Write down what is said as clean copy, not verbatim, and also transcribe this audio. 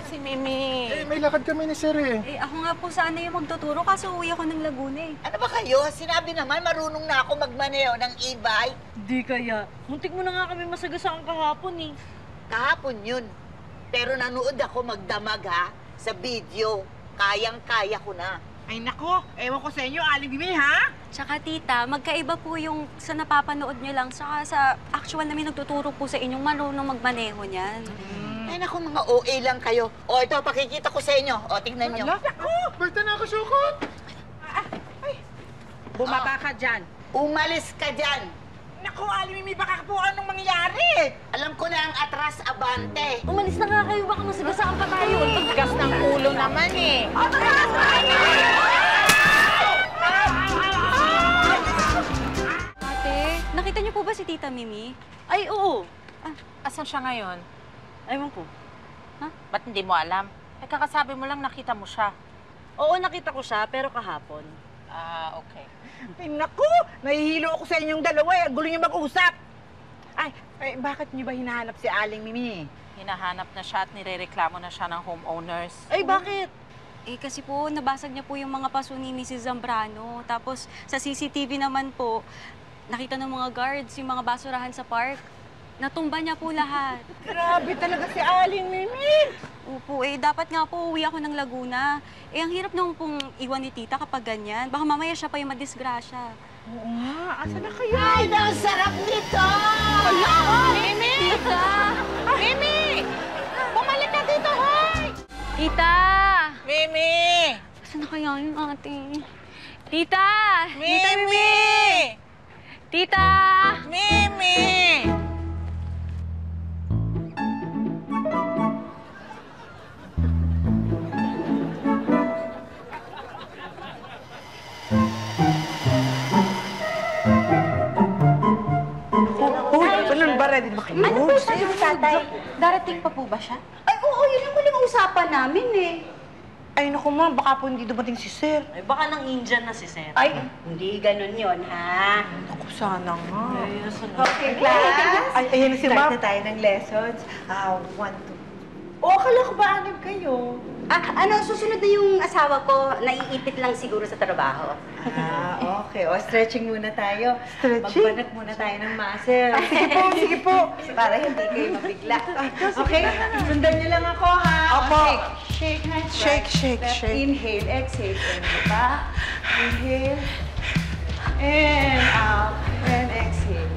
Si Mimi. May lakad kami ni Sir eh. Ako nga po sana yung magtuturo kaso uwi ako ng Laguna eh. Ano ba kayo? Sinabi naman marunong na ako magmaneho ng e-bike. Di kaya. Muntik mo na nga kami masagasaan kahapon eh. Kahapon yun. Pero nanood ako magdamag ha, sa video. Kayang-kaya ko na. Ay nako, ewan ko sa inyo, Aling Mimi, ha? Tsaka tita, magkaiba po yung sa napapanood nyo lang saka sa actual namin nagtuturo po sa inyong marunong magmaneho niyan. Ay naku, mga OA lang kayo. O ito, pakikita ko sa inyo. O, tingnan nyo. Naku! Berta na ako sukot! Bumaba ka dyan. Umalis ka dyan. Naku, Aling Mimi, baka po anong mangyari? Alam ko na ang atras abante. Umalis na nga kayo, baka masagasaan pa tayo. Gas ng ulo naman eh. Ate, nakita niyo po ba si Tita Mimi? Ay, oo. Asan siya ngayon? Ewan ko. Ba't hindi mo alam? Eh, kakasabi mo lang nakita mo siya. Oo, nakita ko siya, pero kahapon. Ah, okay. Ay, naku! Nahihilo ako sa inyong dalawa eh. Gulo niyo mag-usap. Ay, bakit niyo ba hinahanap si Aling Mimi? Hinahanap na siya at nirereklamo na siya ng homeowners. Ay, bakit? Eh kasi po, nabasag niya po yung mga paso ni Mrs. Zambrano. Tapos sa CCTV naman po, nakita ng mga guards yung mga basurahan sa park. Natumba niya po lahat. Grabe talaga si Aling Mimi! Opo, dapat nga po uwi ako ng Laguna. Ang hirap naman pong iwan ni tita kapag ganyan. Baka mamaya siya pa yung madisgrasya. Oo nga, asa na kayo? Ay, ang sarap nito! Mimi! Tita! Mimi! Bumalik ka dito, hoy! Tita! Mimi! Saan na kaya yung ate? Tita! Mimi! Tita! Mimi! Ready ba kayo? Ano ba sabi ni tatay? Darating pa po ba siya? Ay, oo, yun yung muling usapan namin eh. Ay, naku ma, baka po hindi dumating si Sir. Ay, baka nang Indian na si Sir. Ay, hindi ganun yun, ha? Naku, sana nga. Okay, class. Ay, ayan na si Start Ma'am. na tayo ng lessons. 1, 2. O, akala ko ba anib kayo? Susunod na yung asawa ko, naiipit lang siguro sa trabaho. Okay. O, stretching muna tayo. Stretching? Magbanat muna tayo ng muscle. Sige po. Para hindi kayo mabigla. Okay? Sundan niyo lang ako, ha? Opo. Shake hands. Shake, shake, Left, shake. Inhale, exhale. And back. Inhale. And out. And exhale.